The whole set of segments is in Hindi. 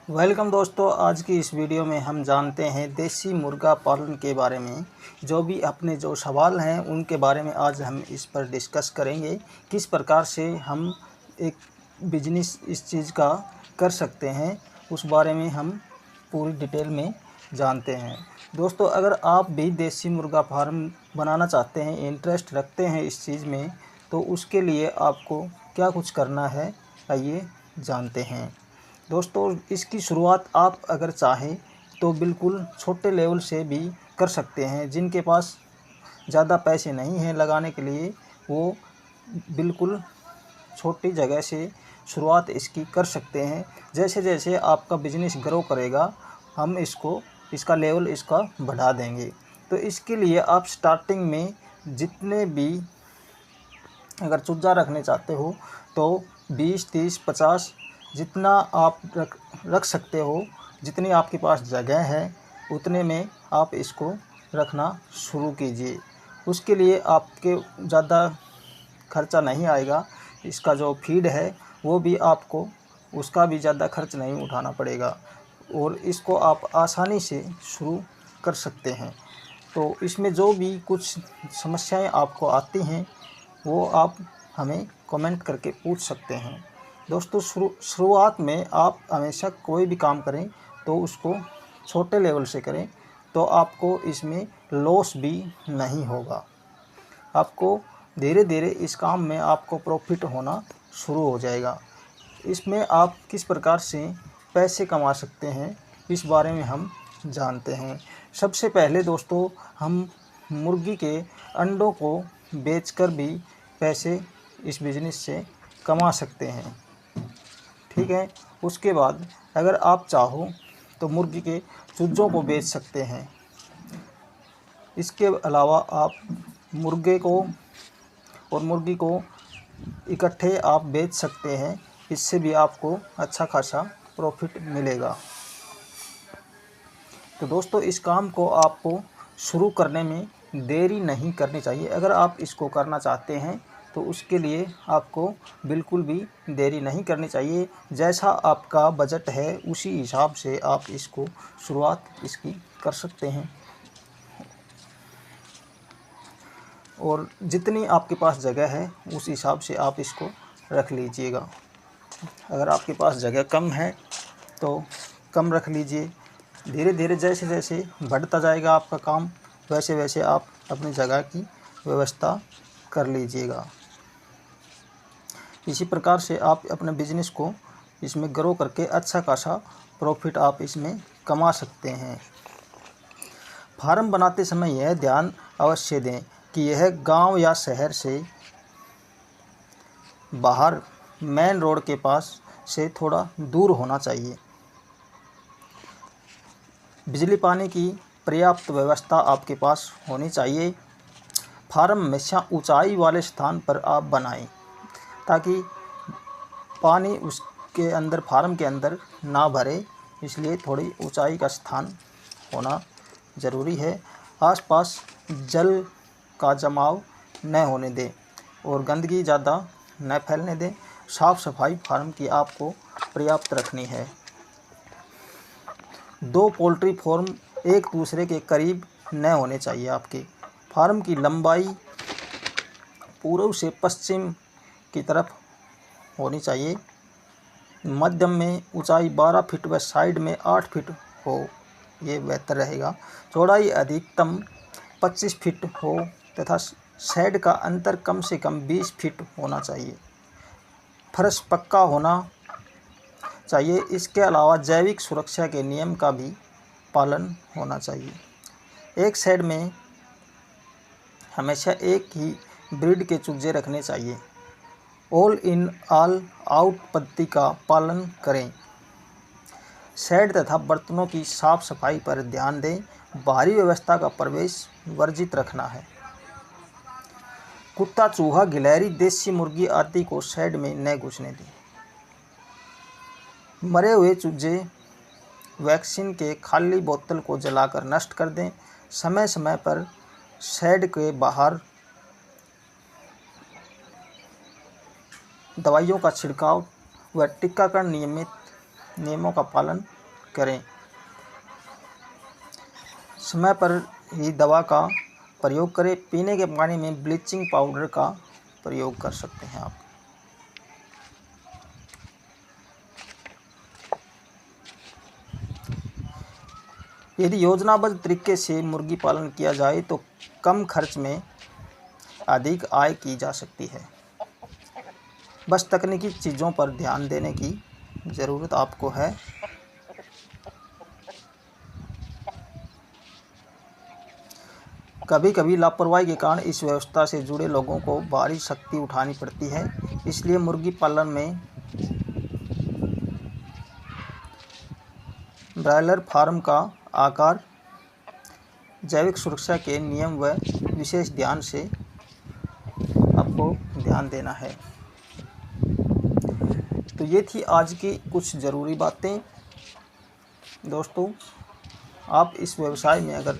वेलकम दोस्तों, आज की इस वीडियो में हम जानते हैं देसी मुर्गा पालन के बारे में। जो भी अपने जो सवाल हैं उनके बारे में आज हम इस पर डिस्कस करेंगे। किस प्रकार से हम एक बिजनेस इस चीज़ का कर सकते हैं, उस बारे में हम पूरी डिटेल में जानते हैं। दोस्तों, अगर आप भी देसी मुर्गा फार्म बनाना चाहते हैं, इंटरेस्ट रखते हैं इस चीज़ में, तो उसके लिए आपको क्या कुछ करना है, आइए जानते हैं। दोस्तों, इसकी शुरुआत आप अगर चाहें तो बिल्कुल छोटे लेवल से भी कर सकते हैं। जिनके पास ज़्यादा पैसे नहीं हैं लगाने के लिए, वो बिल्कुल छोटी जगह से शुरुआत इसकी कर सकते हैं। जैसे जैसे आपका बिज़नेस ग्रो करेगा, हम इसका लेवल बढ़ा देंगे। तो इसके लिए आप स्टार्टिंग में जितने भी अगर चूजा रखने चाहते हो तो 20, 30, 50 जितना आप रख सकते हो, जितनी आपके पास जगह है उतने में आप इसको रखना शुरू कीजिए। उसके लिए आपके ज़्यादा खर्चा नहीं आएगा। इसका जो फीड है वो भी आपको उसका भी ज़्यादा खर्च नहीं उठाना पड़ेगा और इसको आप आसानी से शुरू कर सकते हैं। तो इसमें जो भी कुछ समस्याएं आपको आती हैं वो आप हमें कमेंट करके पूछ सकते हैं। दोस्तों, शुरुआत में आप हमेशा कोई भी काम करें तो उसको छोटे लेवल से करें, तो आपको इसमें लॉस भी नहीं होगा। आपको धीरे धीरे इस काम में आपको प्रॉफिट होना शुरू हो जाएगा। इसमें आप किस प्रकार से पैसे कमा सकते हैं, इस बारे में हम जानते हैं। सबसे पहले दोस्तों, हम मुर्गी के अंडों को बेचकर भी पैसे इस बिज़नेस से कमा सकते हैं, ठीक है। उसके बाद अगर आप चाहो तो मुर्गी के चूज़ों को बेच सकते हैं। इसके अलावा आप मुर्गे को और मुर्गी को इकट्ठे आप बेच सकते हैं। इससे भी आपको अच्छा खासा प्रॉफिट मिलेगा। तो दोस्तों, इस काम को आपको शुरू करने में देरी नहीं करनी चाहिए। अगर आप इसको करना चाहते हैं तो उसके लिए आपको बिल्कुल भी देरी नहीं करनी चाहिए। जैसा आपका बजट है उसी हिसाब से आप इसको शुरुआत इसकी कर सकते हैं और जितनी आपके पास जगह है उस हिसाब से आप इसको रख लीजिएगा। अगर आपके पास जगह कम है तो कम रख लीजिए। धीरे धीरे जैसे जैसे बढ़ता जाएगा आपका काम, वैसे वैसे आप अपनी जगह की व्यवस्था कर लीजिएगा। इसी प्रकार से आप अपने बिज़नेस को इसमें ग्रो करके अच्छा खासा प्रॉफिट आप इसमें कमा सकते हैं। फार्म बनाते समय यह ध्यान अवश्य दें कि यह गांव या शहर से बाहर मेन रोड के पास से थोड़ा दूर होना चाहिए। बिजली पानी की पर्याप्त व्यवस्था आपके पास होनी चाहिए। फार्म हमेशा ऊंचाई वाले स्थान पर आप बनाएं ताकि पानी उसके अंदर फार्म के अंदर ना भरे, इसलिए थोड़ी ऊंचाई का स्थान होना ज़रूरी है। आसपास जल का जमाव न होने दें और गंदगी ज़्यादा न फैलने दें। साफ़ सफाई फार्म की आपको पर्याप्त रखनी है। 2 पोल्ट्री फार्म एक दूसरे के करीब न होने चाहिए। आपके फार्म की लंबाई पूर्व से पश्चिम की तरफ होनी चाहिए। मध्यम में ऊंचाई 12 फीट व साइड में 8 फीट हो, ये बेहतर रहेगा। चौड़ाई अधिकतम 25 फीट हो तथा शेड का अंतर कम से कम 20 फीट होना चाहिए। फर्श पक्का होना चाहिए। इसके अलावा जैविक सुरक्षा के नियम का भी पालन होना चाहिए। एक शेड में हमेशा एक ही ब्रीड के चूजे रखने चाहिए। ऑल इन ऑल आउट पद्धति का पालन करें। शेड तथा बर्तनों की साफ सफाई पर ध्यान दें। बाहरी व्यवस्था का प्रवेश वर्जित रखना है। कुत्ता, चूहा, गिलहरी, देसी मुर्गी आदि को शेड में न घुसने दें। मरे हुए चूजे वैक्सीन के खाली बोतल को जलाकर नष्ट कर दें। समय समय पर शेड के बाहर दवाइयों का छिड़काव व टीकाकरण नियमों का पालन करें। समय पर ही दवा का प्रयोग करें। पीने के पानी में ब्लीचिंग पाउडर का प्रयोग कर सकते हैं आप। यदि योजनाबद्ध तरीके से मुर्गी पालन किया जाए तो कम खर्च में अधिक आय की जा सकती है। बस तकनीकी चीज़ों पर ध्यान देने की ज़रूरत आपको है। कभी कभी लापरवाही के कारण इस व्यवस्था से जुड़े लोगों को भारी शक्ति उठानी पड़ती है। इसलिए मुर्गी पालन में ब्रायलर फार्म का आकार, जैविक सुरक्षा के नियम व विशेष ध्यान से आपको ध्यान देना है। तो ये थी आज की कुछ ज़रूरी बातें। दोस्तों, आप इस व्यवसाय में अगर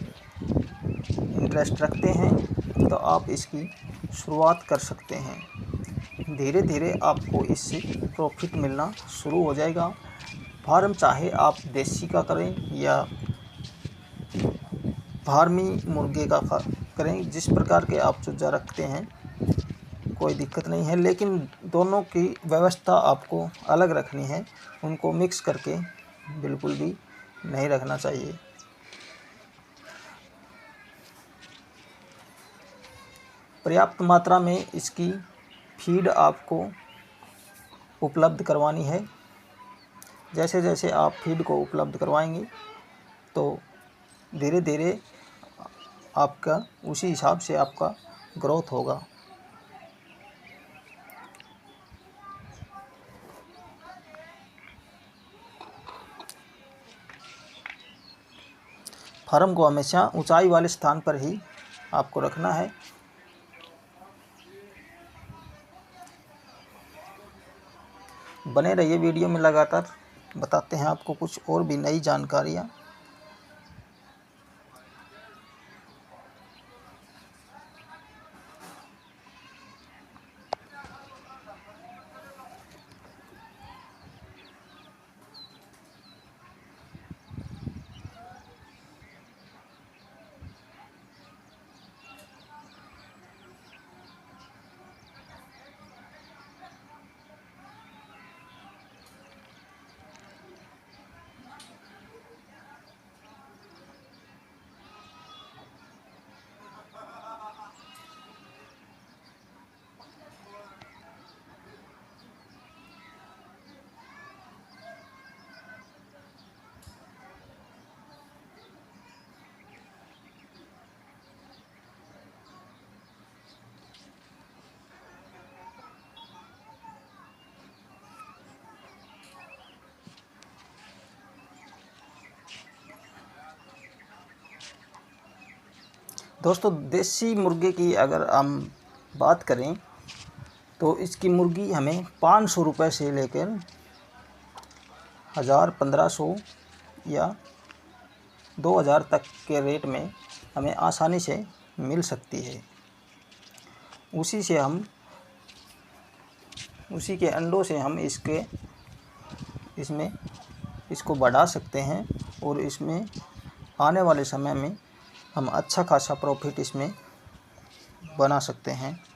इंटरेस्ट रखते हैं तो आप इसकी शुरुआत कर सकते हैं। धीरे धीरे आपको इससे प्रॉफिट मिलना शुरू हो जाएगा। फार्म चाहे आप देसी का करें या फार्मी मुर्गे का करें, जिस प्रकार के आप चूजा रखते हैं कोई दिक्कत नहीं है, लेकिन दोनों की व्यवस्था आपको अलग रखनी है। उनको मिक्स करके बिल्कुल भी नहीं रखना चाहिए। पर्याप्त मात्रा में इसकी फीड आपको उपलब्ध करवानी है। जैसे जैसे आप फीड को उपलब्ध करवाएंगे तो धीरे धीरे आपका उसी हिसाब से आपका ग्रोथ होगा। फार्म को हमेशा ऊंचाई वाले स्थान पर ही आपको रखना है। बने रहिए वीडियो में, लगातार बताते हैं आपको कुछ और भी नई जानकारियाँ। दोस्तों, देसी मुर्गे की अगर हम बात करें तो इसकी मुर्गी हमें 500 रुपये से लेकर 1000, 1500 या 2000 तक के रेट में हमें आसानी से मिल सकती है। उसी के अंडों से हम इसको बढ़ा सकते हैं और इसमें आने वाले समय में हम अच्छा खासा प्रॉफिट इसमें बना सकते हैं।